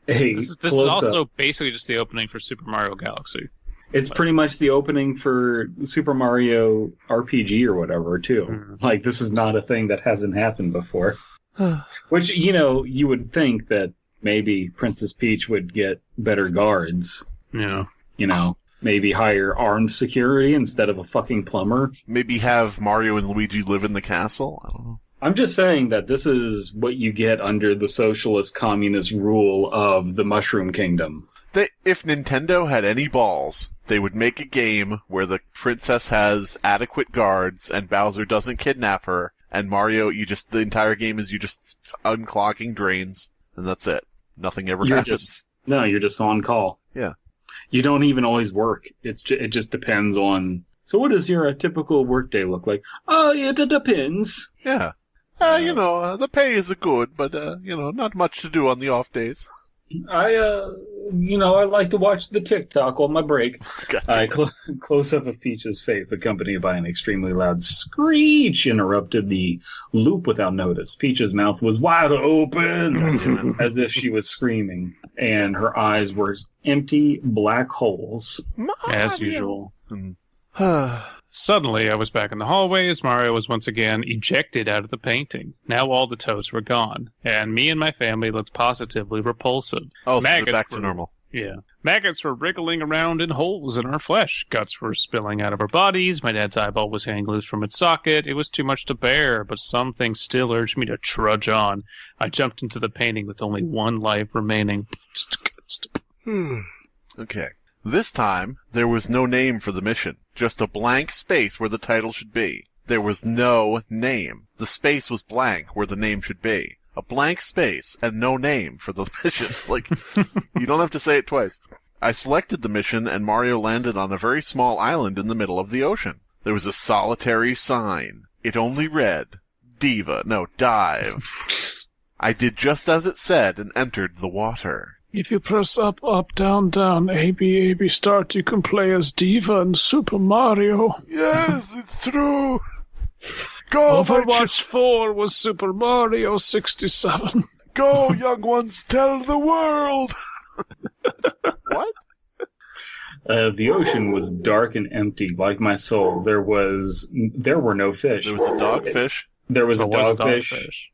This is also basically just the opening for Super Mario Galaxy. It's pretty much the opening for Super Mario RPG or whatever, too. Mm-hmm. Like, this is not a thing that hasn't happened before. Which, you would think that maybe Princess Peach would get better guards. Yeah. Maybe hire armed security instead of a fucking plumber. Maybe have Mario and Luigi live in the castle? I don't know. I'm just saying that this is what you get under the socialist communist rule of the Mushroom Kingdom. If Nintendo had any balls, they would make a game where the princess has adequate guards and Bowser doesn't kidnap her, and Mario, the entire game is you just unclogging drains, and that's it. Nothing ever happens. You're just on call. Yeah. You don't even always work. It just depends on... So what does your typical workday look like? Oh, it depends. Yeah. The pay is good, but, not much to do on the off days. I like to watch the TikTok on my break. Close up of Peach's face, accompanied by an extremely loud screech, interrupted the loop without notice. Peach's mouth was wide open, as if she was screaming, and her eyes were empty black holes. As usual. Suddenly, I was back in the hallway as Mario was once again ejected out of the painting. Now all the toads were gone, and me and my family looked positively repulsive. Oh, so they're back to normal. Yeah. Maggots were wriggling around in holes in our flesh. Guts were spilling out of our bodies. My dad's eyeball was hanging loose from its socket. It was too much to bear, but something still urged me to trudge on. I jumped into the painting with only one life remaining. Okay. This time, there was no name for the mission. Just a blank space where the title should be. There was no name. The space was blank where the name should be. A blank space and no name for the mission. You don't have to say it twice. I selected the mission and Mario landed on a very small island in the middle of the ocean. There was a solitary sign. It only read, dive. I did just as it said and entered the water. If you press up, up, down, down, A, B, start, you can play as Diva in Super Mario. Yes, it's true. Go, Overwatch 4 was Super Mario 67. Go, young ones, tell the world. What? The ocean was dark and empty, like my soul. There were no fish. There was a dogfish. There was a dogfish.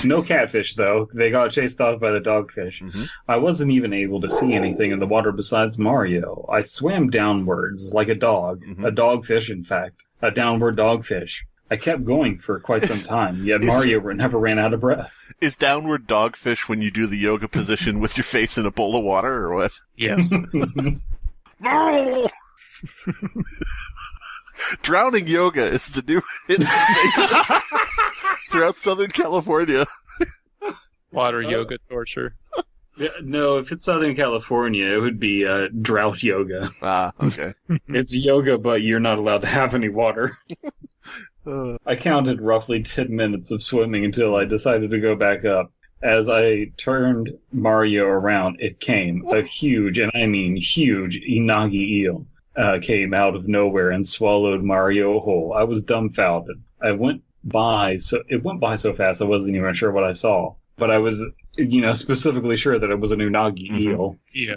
No catfish, though. They got chased off by the dogfish. Mm-hmm. I wasn't even able to see anything in the water besides Mario. I swam downwards like a dog. Mm-hmm. A dogfish, in fact. A downward dogfish. I kept going for quite some time, yet Mario never ran out of breath. Is downward dogfish when you do the yoga position with your face in a bowl of water, or what? Yes. Drowning yoga is the new throughout Southern California. Water yoga torture. Yeah, no, if it's Southern California, it would be drought yoga. Ah, okay. It's yoga, but you're not allowed to have any water. I counted roughly 10 minutes of swimming until I decided to go back up. As I turned Mario around, it came. A huge, and I mean huge, inagi eel came out of nowhere and swallowed Mario whole. I was dumbfounded. It went by so fast I wasn't even sure what I saw. But I was, specifically sure that it was an unagi eel. Yeah.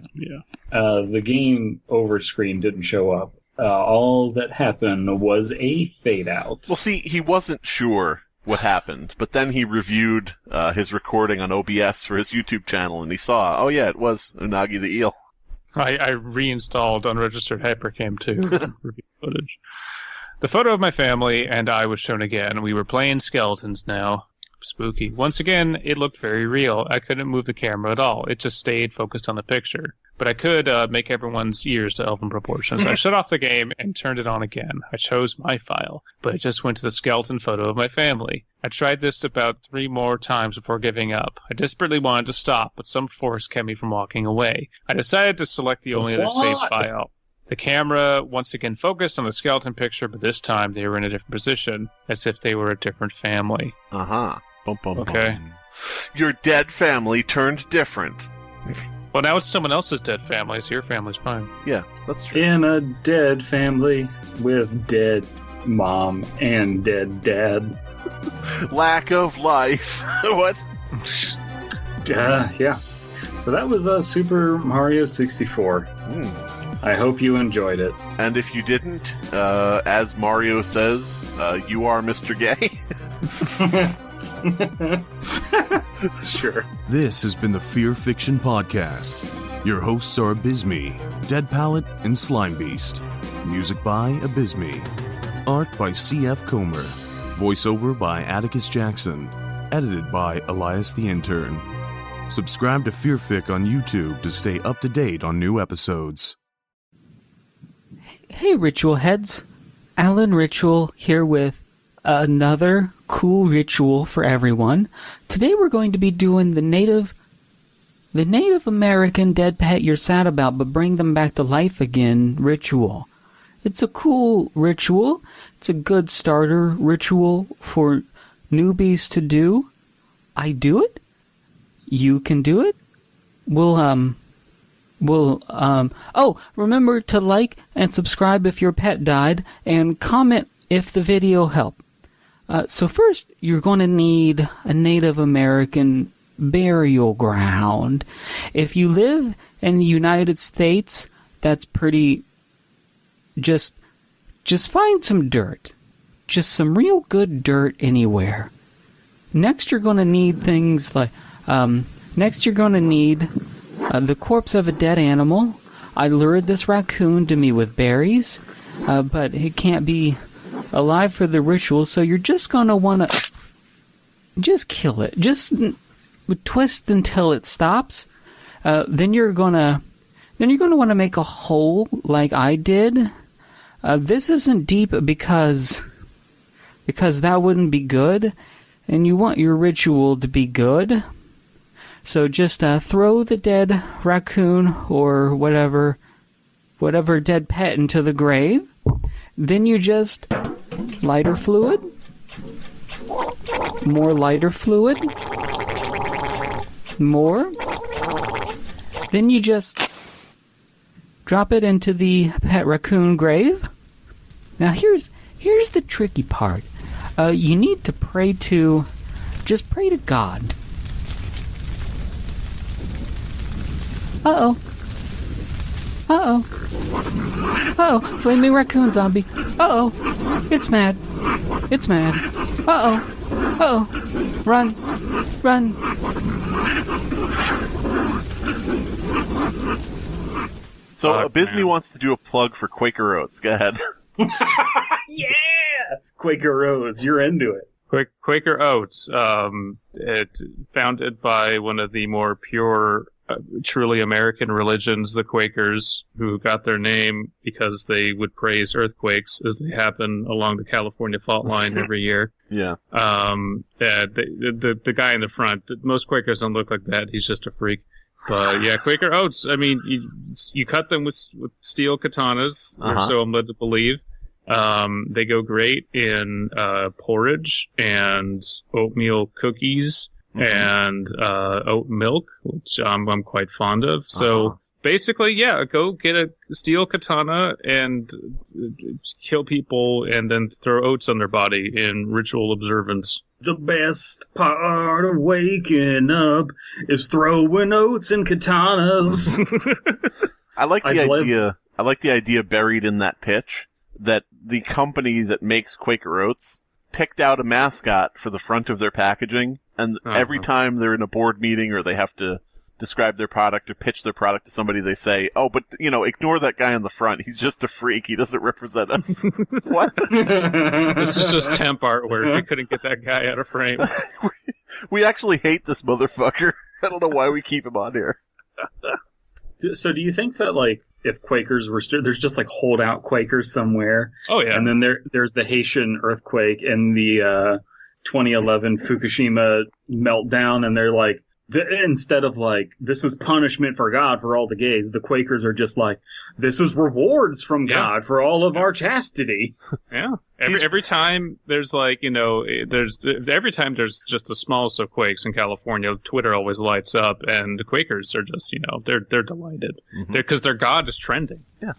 The game over screen didn't show up. All that happened was a fade out. Well, see, he wasn't sure what happened, but then he reviewed his recording on OBS for his YouTube channel, and he saw, it was Unagi the eel. I reinstalled unregistered Hypercam 2 review footage. The photo of my family and I was shown again. We were playing skeletons now. Spooky. Once again, it looked very real. I couldn't move the camera at all. It just stayed focused on the picture. But I could make everyone's ears to elven proportions. I shut off the game and turned it on again. I chose my file, but it just went to the skeleton photo of my family. I tried this about 3 more times before giving up. I desperately wanted to stop, but some force kept me from walking away. I decided to select the only other saved file. The camera once again focused on the skeleton picture, but this time they were in a different position, as if they were a different family. Uh-huh. Okay. Your dead family turned different. Well, now it's someone else's dead family, so your family's fine. Yeah, that's true. In a dead family with dead mom and dead dad. Lack of life. What? Yeah. So that was Super Mario 64. I hope you enjoyed it. And if you didn't, as Mario says, you are Mr. Gay. Sure. This has been the Fear Fiction Podcast. Your hosts are Abysmii, Dead Palette, and Slimebeast. Music by Abysmii. Art by C.F. Comer. Voiceover by Atticus Jackson. Edited by Elias the Intern. Subscribe to Fearfic on YouTube to stay up to date on new episodes. Hey, Ritual Heads. Alan Ritual here with another cool ritual for everyone. Today we're going to be doing the Native American dead pet you're sad about but bring them back to life again ritual. It's a cool ritual. It's a good starter ritual for newbies to do. I do it. You can do it. Remember to like and subscribe if your pet died, and comment if the video helped. So first, you're going to need a Native American burial ground. If you live in the United States, that's pretty... Just find some dirt. Just some real good dirt anywhere. Next, you're going to need things like... Next, you're going to need the corpse of a dead animal. I lured this raccoon to me with berries, but it can't be alive for the ritual, so you're just going to want to just kill it. Just twist until it stops. Then you're going to want to make a hole like I did. This isn't deep because that wouldn't be good, and you want your ritual to be good. So just throw the dead raccoon or whatever dead pet into the grave. Then you just lighter fluid, more lighter fluid, more. Then you just drop it into the pet raccoon grave. Now here's the tricky part. You need to pray to God. Uh-oh. Flaming raccoon zombie. Uh-oh. It's mad. Uh-oh. Run. So Abysmii wants to do a plug for Quaker Oats. Go ahead. Yeah! Quaker Oats, you're into it. Quaker Oats, it founded by one of the more pure, truly American religions, the Quakers, who got their name because they would praise earthquakes as they happen along the California fault line every year. Yeah. The guy in the front, most Quakers don't look like that. He's just a freak. But yeah, Quaker Oats. I mean, you cut them with steel katanas, or so I'm led to believe. They go great in porridge and oatmeal cookies and oat milk, which I'm quite fond of. So basically, yeah, go get a steel katana and kill people and then throw oats on their body in ritual observance. The best part of waking up is throwing oats and katanas. I like the idea buried in that pitch that the company that makes Quaker Oats picked out a mascot for the front of their packaging, and every time they're in a board meeting or they have to describe their product or pitch their product to somebody, they say, "Oh, but ignore that guy on the front. He's just a freak. He doesn't represent us." What? This is just temp artwork. We couldn't get that guy out of frame. We actually hate this motherfucker. I don't know why we keep him on here. So do you think that, like, if Quakers were there's just, like, holdout Quakers somewhere? Oh, yeah. And then there's the Haitian earthquake and the 2011 Fukushima meltdown, and they're like, instead of like, this is punishment for God for all the gays, the Quakers are just like, this is rewards from God for all of our chastity. Yeah. Every time there's like, every time there's just the smallest of quakes in California, Twitter always lights up, and the Quakers are just, they're delighted. Because their God is trending. Yeah.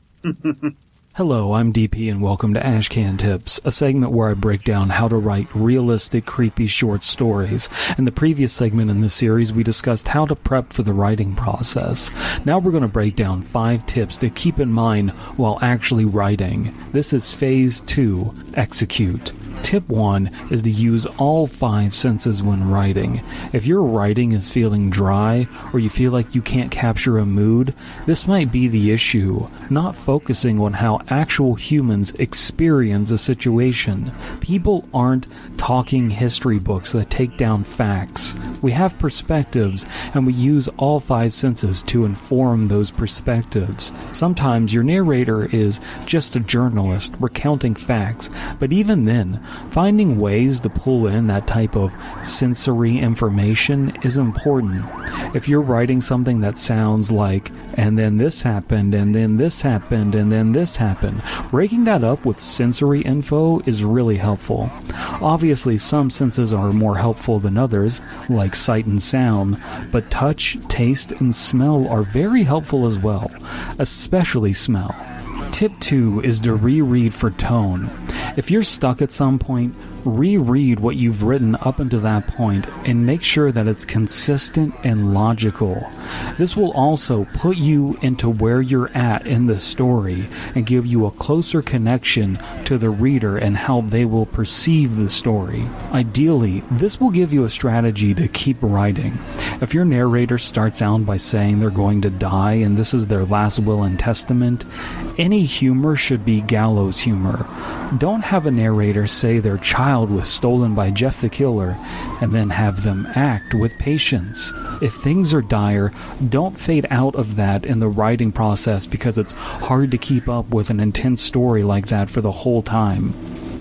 Hello, I'm DP and welcome to Ashcan Tips, a segment where I break down how to write realistic, creepy short stories. In the previous segment in this series, we discussed how to prep for the writing process. Now we're going to break down 5 tips to keep in mind while actually writing. This is Phase 2, Execute. Tip 1 is to use all 5 senses when writing. If your writing is feeling dry, or you feel like you can't capture a mood, this might be the issue, not focusing on how actual humans experience a situation. People aren't talking history books that take down facts. We have perspectives, and we use all 5 senses to inform those perspectives. Sometimes your narrator is just a journalist recounting facts, but even then, finding ways to pull in that type of sensory information is important. If you're writing something that sounds like, and then this happened, and then this happened, and then this happened, breaking that up with sensory info is really helpful. Obviously, some senses are more helpful than others, like sight and sound, but touch, taste, and smell are very helpful as well, especially smell. Tip 2 is to reread for tone. If you're stuck at some point, reread what you've written up until that point and make sure that it's consistent and logical. This will also put you into where you're at in the story and give you a closer connection to the reader and how they will perceive the story. Ideally, this will give you a strategy to keep writing. If your narrator starts out by saying they're going to die and this is their last will and testament, any humor should be gallows humor. Don't have a narrator say their child was stolen by Jeff the Killer and then have them act with patience. If things are dire, don't fade out of that in the writing process because it's hard to keep up with an intense story like that for the whole time.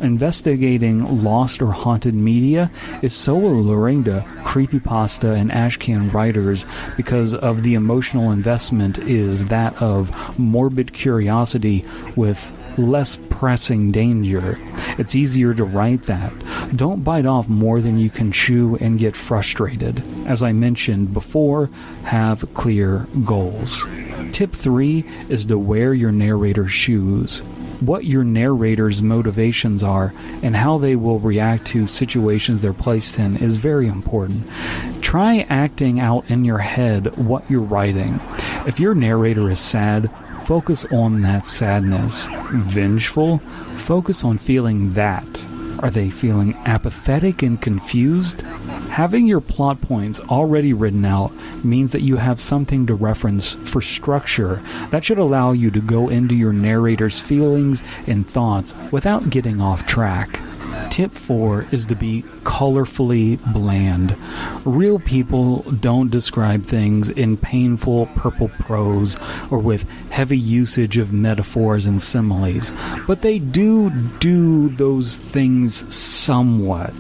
Investigating lost or haunted media is so alluring to Creepypasta and Ashcan writers because of the emotional investment is that of morbid curiosity with less pressing danger. It's easier to write that. Don't bite off more than you can chew and get frustrated. As I mentioned before, have clear goals. Tip 3 is to wear your narrator's shoes. What your narrator's motivations are and how they will react to situations they're placed in is very important. Try acting out in your head what you're writing. If your narrator is sad, focus on that sadness. Vengeful, focus on feeling that. Are they feeling apathetic and confused? Having your plot points already written out means that you have something to reference for structure that should allow you to go into your narrator's feelings and thoughts without getting off track. Tip 4 is to be colorfully bland. Real people don't describe things in painful purple prose or with heavy usage of metaphors and similes, but they do those things somewhat.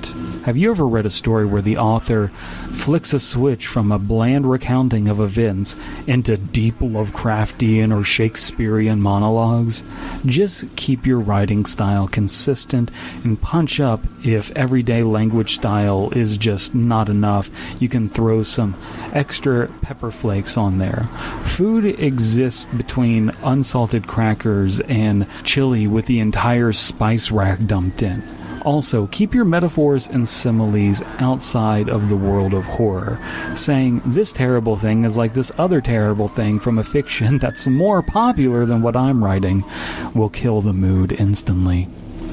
Have you ever read a story where the author flicks a switch from a bland recounting of events into deep Lovecraftian or Shakespearean monologues? Just keep your writing style consistent and punch up if everyday language style is just not enough. You can throw some extra pepper flakes on there. Food exists between unsalted crackers and chili with the entire spice rack dumped in. Also, keep your metaphors and similes outside of the world of horror. Saying this terrible thing is like this other terrible thing from a fiction that's more popular than what I'm writing will kill the mood instantly.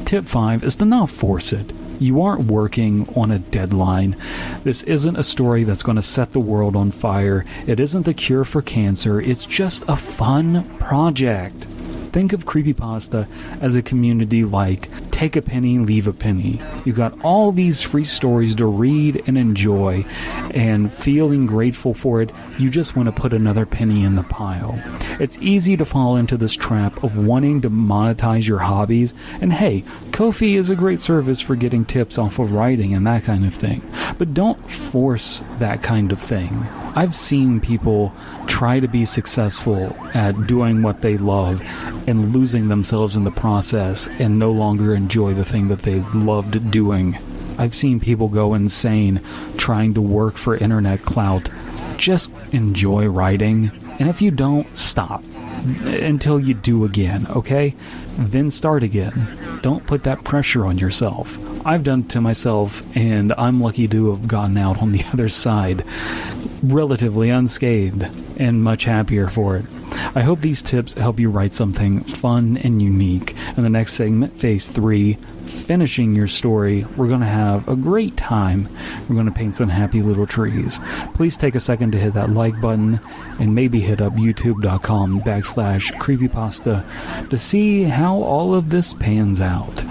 Tip 5 is to not force it. You aren't working on a deadline. This isn't a story that's going to set the world on fire. It isn't the cure for cancer. It's just a fun project. Think of Creepypasta as a community like Take a Penny, Leave a Penny. You got all these free stories to read and enjoy, and feeling grateful for it, you just want to put another penny in the pile. It's easy to fall into this trap of wanting to monetize your hobbies, and hey, Ko-fi is a great service for getting tips off of writing and that kind of thing. But don't force that kind of thing. I've seen people try to be successful at doing what they love and losing themselves in the process and no longer enjoy the thing that they loved doing. I've seen people go insane trying to work for internet clout. Just enjoy writing, and if you don't, stop. until you do again, okay? Then start again. Don't put that pressure on yourself. I've done it to myself, and I'm lucky to have gotten out on the other side relatively unscathed and much happier for it. I hope these tips help you write something fun and unique. In the next segment, Phase 3, finishing your story, we're going to have a great time. We're going to paint some happy little trees. Please take a second to hit that like button and maybe hit up youtube.com/creepypasta to see how all of this pans out.